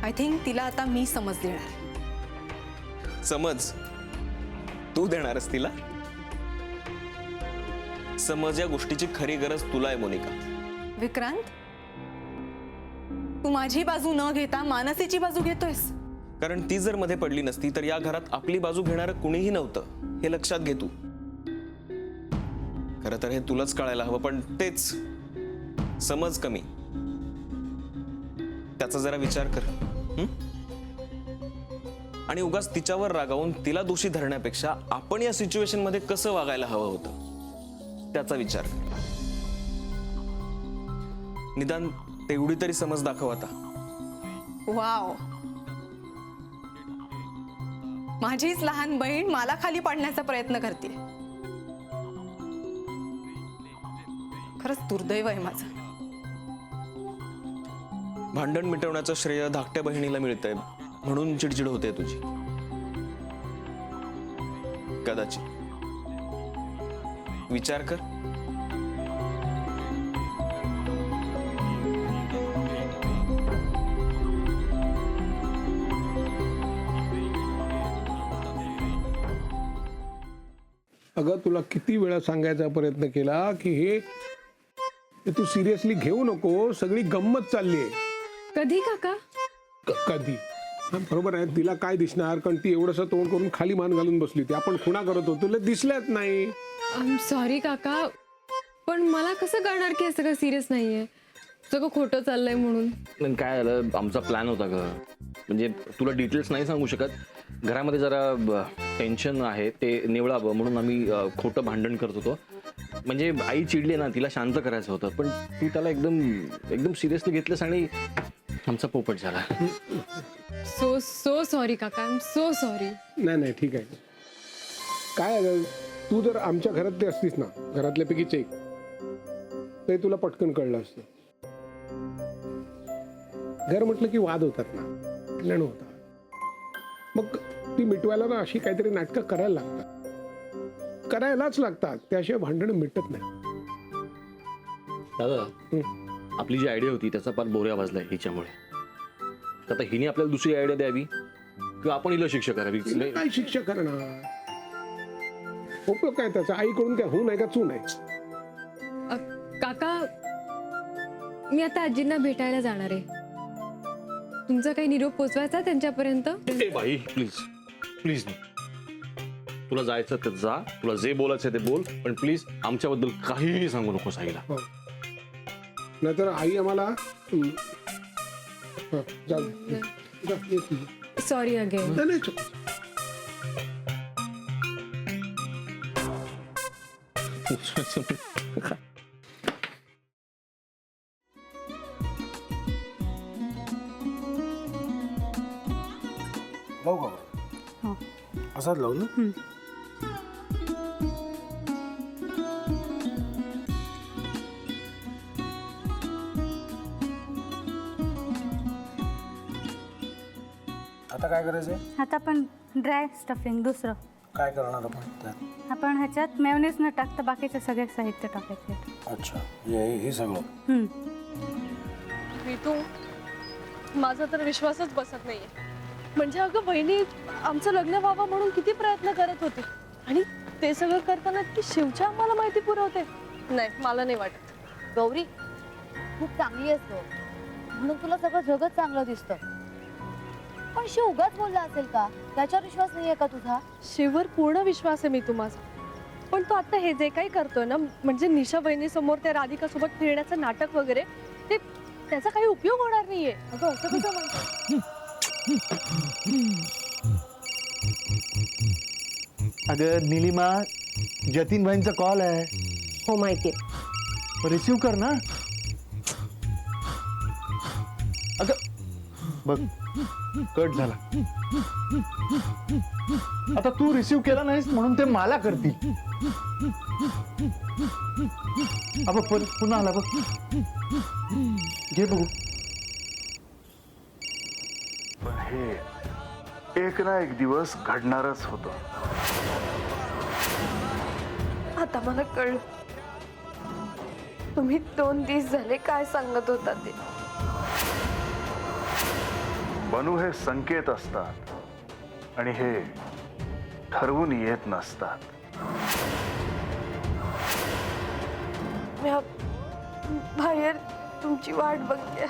I think तिला आता मी समज देणार. समज तू देणारस तिला? समज या गोष्टीची खरी गरज तुला आहे मोनिका. विक्रांत, तू माझी बाजू न घेता मानसीची बाजू घेतोयस. कारण ती जर मध्ये पडली नसती तर या घरात आपली बाजू घेणारं कुणीही नव्हतं, हे लक्षात घे तू. खरं तर हे तुलाच कळायला हवं, पण तेच समज कमी. त्याचा जरा विचार कर. आणि उगाच तिच्यावर रागावून तिला दोषी धरण्यापेक्षा आपण या सिच्युएशन मध्ये कसं वागायला हवं होतं त्याचा विचार कर. निदान तेवढी तरी समज दाखव आता. वाव, माझीच लहान बहीण मला खाली पाडण्याचा प्रयत्न करते. खरंच दुर्दैव आहे माझं. भांडण मिटवण्याचं श्रेय धाकट्या बहिणीला मिळतंय म्हणून चिडचिड होते तुझी. कदाचित विचार कर. अगं तुला किती वेळा सांगायचा प्रयत्न केला की हे तू सिरियसली घेऊ नको, सगळी गंमत चालली आहे. कधी काका? कधी? बरोबर आहे, तिला काय दिसणार, कारण ती एवढंसं तोंड करून खाली मान घालून बसली होती. आपण खुणा करत होतो, तुला दिसल्याच नाही. सॉरी काका, पण मला कसं कळणार की हे सगळं सिरियस नाहीये, सगळं खोटं चाललंय म्हणून. पण काय झालं, आमचा प्लॅन होता ग. म्हणजे तुला डिटेल्स नाही सांगू शकत. घरामध्ये जरा टेन्शन आहे, ते निवळावं म्हणून आम्ही खोटं भांडण करत होतो. म्हणजे आई चिडली ना, तिला शांत करायचं होतं, पण तू त्याला एकदम एकदम सिरियसली घेतलंस आणि आमचा पोपट झाला. सो सो सॉरी काका, आय एम सो सॉरी. नाही नाही ठीक आहे. काय अगं, तू जर आमच्या घरात ते असतीस ना, घरातल्यापैकी चेक, ते तुला पटकन कळलं असतं. घर म्हटलं की वाद होतात ना, भांडण होतात. मग ती मिटवायला ना अशी काहीतरी नाटकं करायला लागतात, करायलाच लागतात. त्याशिवाय भांडण मिटत नाही. दादा, आपली जी आयडिया होती त्याचा फार बोऱ्या वाजलाय हिच्यामुळे. तर आता हिने आपल्याला दुसरी आयडिया द्यावी किंवा आपण हिला शिक्षा करावी. काय शिक्षा करणार? उपयोग काय त्याचा? आईकडून काय होऊ नाही का चू नाही? काका, मी आता आजींना भेटायला जाणार आहे. तुमचा काही निरोप पोचवायचा त्यांच्यापर्यंत? ए बाई, प्लीज प्लीज नाही. तुला जायचं तर जा, तुला जे बोलायचं ते बोल, पण प्लीज आमच्याबद्दल काहीही सांगू नकोस आईला. नाहीतर आई आम्हाला सॉरी अगेन. लावू का? असाच लावू ना. आता काय करायचंय? आता आपण ड्राय स्टफिंग दुसरं काय करणार आपण त्यात? आपण ह्याच्यात मेयोनीज न टाकता बाकीचे सगळे साहित्य टाकायचे. अच्छा, हे सगळं. ऋतू, माझा तर विश्वासच बसत नाहीये. म्हणजे अगं बहिणी आमचं लग्न व्हावं म्हणून किती प्रयत्न करत होते, आणि ते सगळं करताना ती शिवच्या आम्हाला माहिती पुरवते. नाही, मला नाही वाटत. गौरी, खूप चांगली आहेस गं, म्हणून तुला सगळं जगत चांगलं दिसतं. पण शिव उगाच बोलला असेल का? त्याच्यावर विश्वास नाहीये का तुझा? शिववर पूर्ण विश्वास आहे मी माझा. पण तो आता हे जे काही करतोय ना, म्हणजे निशा बहिणी समोर त्या राधिका सोबत फिरण्याचं नाटक वगैरे, ते त्याचा काही उपयोग होणार नाहीये. अगं असं कसं म्हणतो? अगं निलिमा, जतीन भाईंचा कॉल आहे. हो माहितीये. रिसीव कर ना. अगं बघ, कट झाला. आता तू रिसीव केला नाहीस म्हणून ते मला करतील. अब पुन्हा आला बघ, घे बघू. पण हे एक ना एक दिवस घडणारच होतं. आता मला कळलं, तुम्ही 2 दिवस झाले काय सांगत होता ते. बनू हे संकेत असतात आणि हे ठरवून येत नसतात. मी बाहेर तुमची वाट बघते.